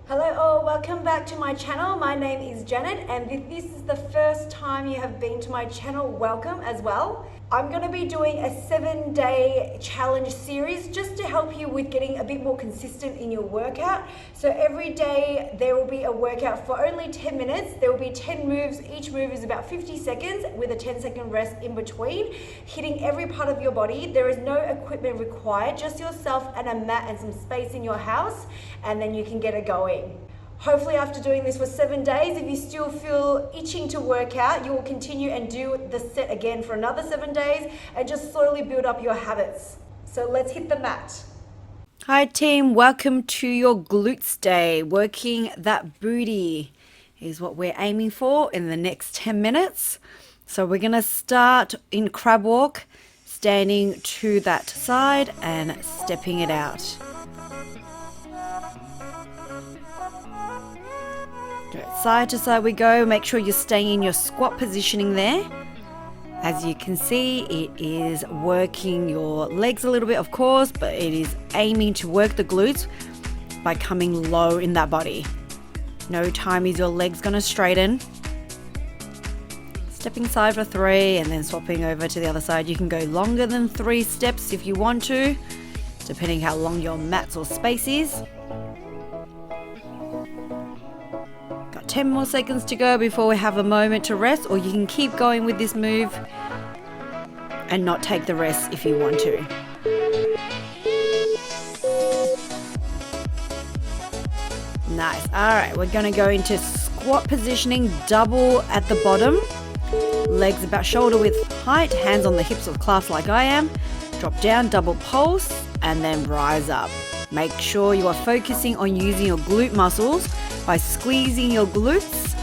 Hello all, welcome back to my channel. My name is Janet, and if this is the first time you have been to my channel, welcome as well. I'm going to be doing a 7-day challenge series just to help you with getting a bit more consistent in your workout. So every day there will be a workout for only 10 minutes. There will be 10 moves. Each move is about 50 seconds with a 10-second rest in between, hitting every part of your body. There is no equipment required, just yourself and a mat and some space in your house, and then you can get it going. Hopefully after doing this for 7 days, if you still feel itching to work out, you will continue and do the set again for another 7 days and just slowly build up your habits. So let's hit the mat. Hi team, welcome to your glutes day. Working that booty is what we're aiming for in the next 10 minutes. So we're gonna start in crab walk, standing to that side and stepping it out. Side to side we go. Make sure you're staying in your squat positioning there. As you can see, it is working your legs a little bit, of course, but it is aiming to work the glutes by coming low in that body. No time is your legs going to straighten. Stepping side for 3 and then swapping over to the other side. You can go longer than 3 steps if you want to, depending how long your mats or space is. 10 more seconds to go before we have a moment to rest, or you can keep going with this move and not take the rest if you want to. Nice. Alright, we're going to go into squat positioning, double at the bottom, legs about shoulder width height, hands on the hips or clasp like I am, drop down, double pulse, and then rise up. Make sure you are focusing on using your glute muscles by squeezing your glutes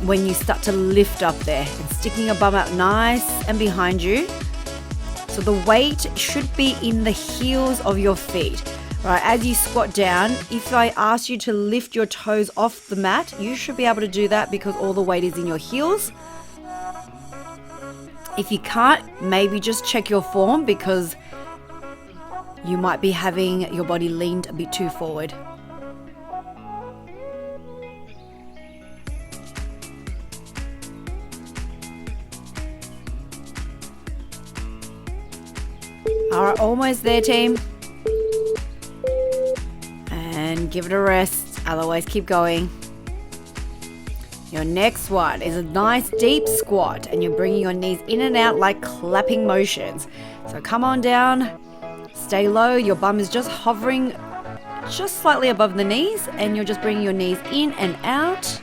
when you start to lift up there and sticking your bum out nice and behind you. So the weight should be in the heels of your feet. Right, as you squat down, if I ask you to lift your toes off the mat, you should be able to do that because all the weight is in your heels. If you can't, maybe just check your form because you might be having your body leaned a bit too forward. Alright, almost there team. And give it a rest, otherwise keep going. Your next one is a nice deep squat and you're bringing your knees in and out like clapping motions. So come on down, stay low, your bum is just hovering just slightly above the knees and you're just bringing your knees in and out,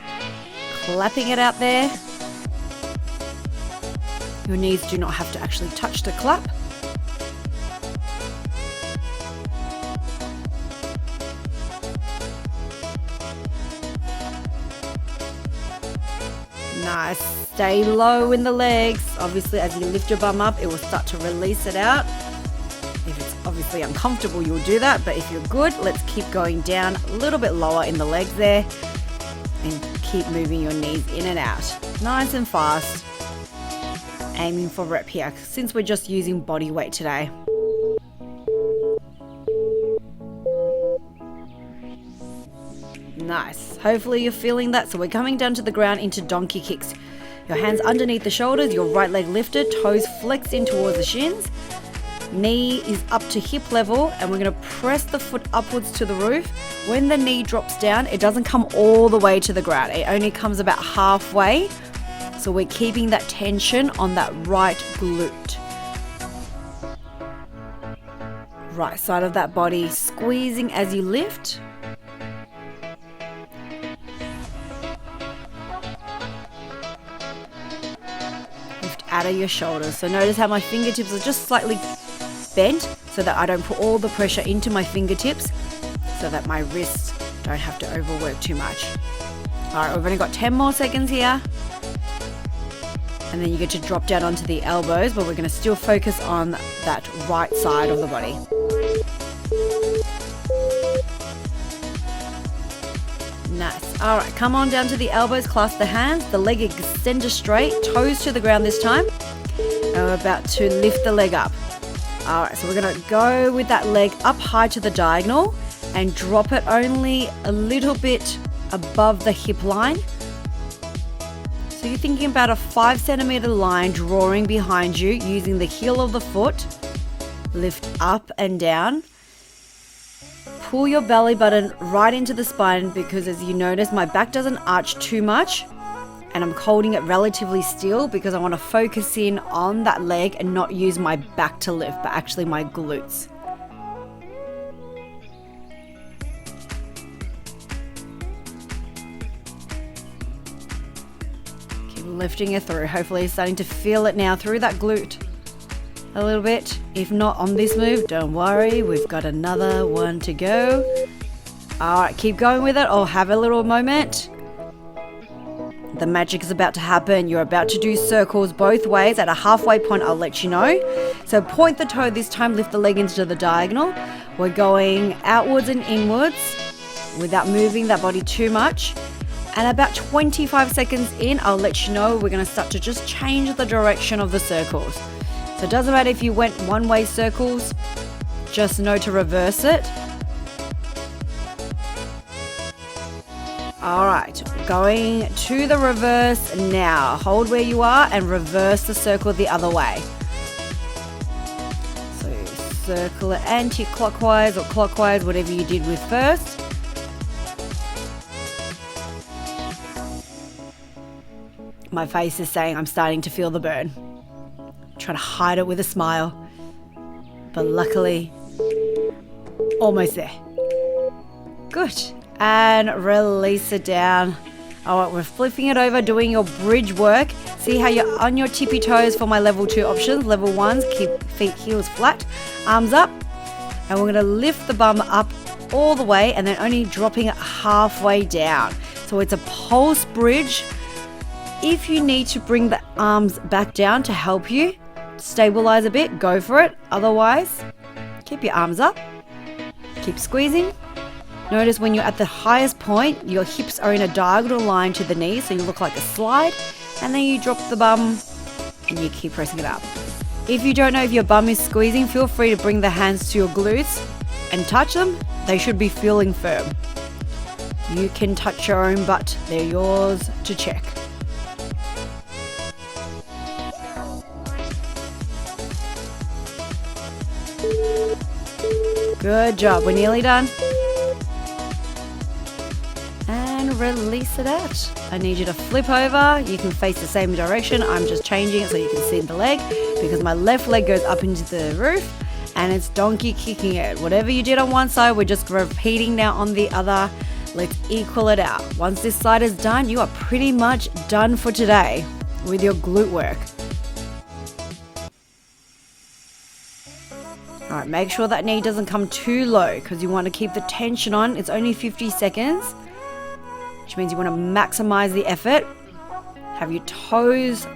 clapping it out there. Your knees do not have to actually touch the clap. Nice. Stay low in the legs. Obviously, as you lift your bum up, it will start to release it out. If it's obviously uncomfortable, you'll do that. But if you're good, let's keep going down a little bit lower in the legs there. And keep moving your knees in and out. Nice and fast. Aiming for rep here, since we're just using body weight today. Nice. Hopefully you're feeling that. So we're coming down to the ground into donkey kicks. Your hands underneath the shoulders, your right leg lifted, toes flexed in towards the shins. Knee is up to hip level and we're going to press the foot upwards to the roof. When the knee drops down, it doesn't come all the way to the ground. It only comes about halfway. So we're keeping that tension on that right glute. Right side of that body squeezing as you lift. Out of your shoulders. So notice how my fingertips are just slightly bent so that I don't put all the pressure into my fingertips so that my wrists don't have to overwork too much. Alright, we've only got 10 more seconds here. And then you get to drop down onto the elbows, but we're going to still focus on that right side of the body. Nice. All right, come on down to the elbows, clasp the hands, the leg extended straight, toes to the ground this time. And we're about to lift the leg up. All right, so we're gonna go with that leg up high to the diagonal and drop it only a little bit above the hip line. So you're thinking about a 5 centimeter line drawing behind you using the heel of the foot. Lift up and down. Pull your belly button right into the spine because as you notice, my back doesn't arch too much and I'm holding it relatively still because I want to focus in on that leg and not use my back to lift, but actually my glutes. Keep lifting it through. Hopefully you're starting to feel it now through that glute a little bit. If not on this move, don't worry, we've got another one to go. All right, keep going with it or have a little moment. The magic is about to happen. You're about to do circles both ways. At a halfway point, I'll let you know. So point the toe this time, lift the leg into the diagonal. We're going outwards and inwards without moving that body too much. And about 25 seconds in, I'll let you know we're going to start to just change the direction of the circles. So it doesn't matter if you went one-way circles, just know to reverse it. All right, going to the reverse now. Hold where you are and reverse the circle the other way. So circle it anti-clockwise or clockwise, whatever you did with first. My face is saying I'm starting to feel the burn. Trying to hide it with a smile, but luckily almost there. Good. And release it down. All right, we're flipping it over, doing your bridge work. See how you're on your tippy toes for my level 2 options. Level 1s, keep feet heels flat, arms up, and we're going to lift the bum up all the way and then only dropping it halfway down. So it's a pulse bridge. If you need to bring the arms back down to help you stabilize a bit, go for it. Otherwise, keep your arms up, keep squeezing. Notice when you're at the highest point, your hips are in a diagonal line to the knees, so you look like a slide, and then you drop the bum and you keep pressing it up. If you don't know if your bum is squeezing, feel free to bring the hands to your glutes and touch them. They should be feeling firm. You can touch your own butt, they're yours to check. Good job, we're nearly done. And release it out. I need you to flip over. You can face the same direction. I'm just changing it so you can see the leg because my left leg goes up into the roof and it's donkey kicking it. Whatever you did on one side, we're just repeating now on the other. Let's equal it out. Once this side is done, you are pretty much done for today with your glute work. All right, make sure that knee doesn't come too low because you want to keep the tension on. It's only 50 seconds, which means you want to maximize the effort. Have your toes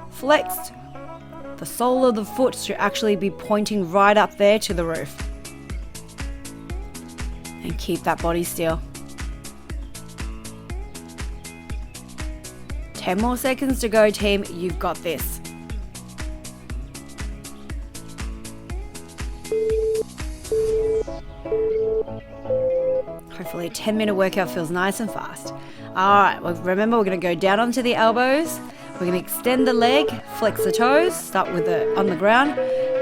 flexed. The sole of the foot should actually be pointing right up there to the roof. And keep that body still. 10 more seconds to go, team. You've got this. Hopefully a 10-minute workout feels nice and fast. All right, well, remember we're going to go down onto the elbows. We're going to extend the leg, flex the toes, start with it on the ground.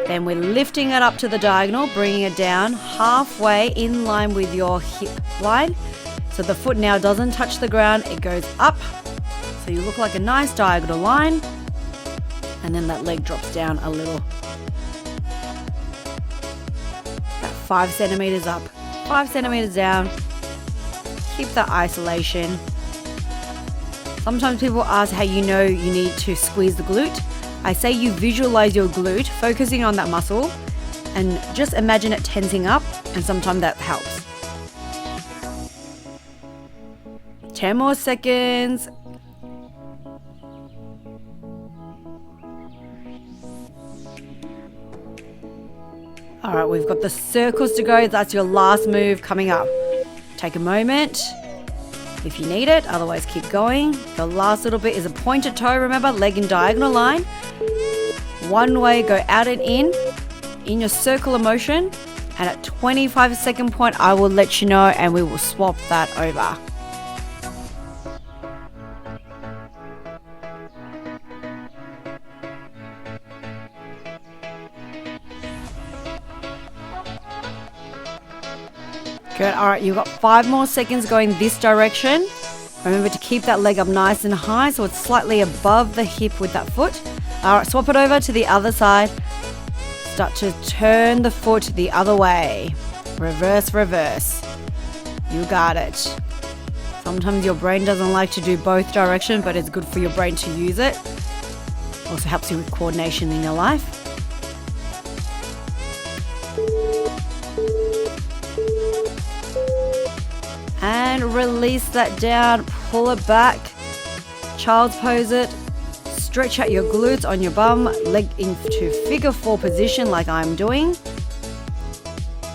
Then we're lifting it up to the diagonal, bringing it down halfway in line with your hip line. So the foot now doesn't touch the ground, it goes up. So you look like a nice diagonal line. And then that leg drops down a little. About 5 centimeters up, 5 centimeters down. Keep that isolation. Sometimes people ask how you know you need to squeeze the glute. I say you visualize your glute, focusing on that muscle, and just imagine it tensing up, and sometimes that helps. 10 more seconds. All right, we've got the circles to go. That's your last move coming up. Take a moment if you need it, otherwise keep going. The last little bit is a pointed toe, remember, leg in diagonal line. One way, go out and in your circular motion, and at 25 second point, I will let you know and we will swap that over. Good. All right, you've got 5 more seconds going this direction. Remember to keep that leg up nice and high so it's slightly above the hip with that foot. All right, swap it over to the other side. Start to turn the foot the other way. Reverse, reverse. You got it. Sometimes your brain doesn't like to do both directions, but it's good for your brain to use it. Also helps you with coordination in your life. And release that down, pull it back, child's pose it, stretch out your glutes on your bum, leg into figure 4 position like I'm doing.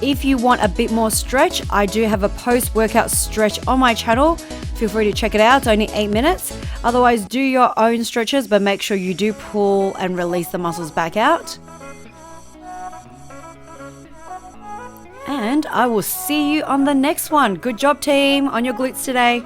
If you want a bit more stretch, I do have a post-workout stretch on my channel. Feel free to check it out, it's only 8 minutes. Otherwise, do your own stretches, but make sure you do pull and release the muscles back out. And I will see you on the next one. Good job, team, on your glutes today.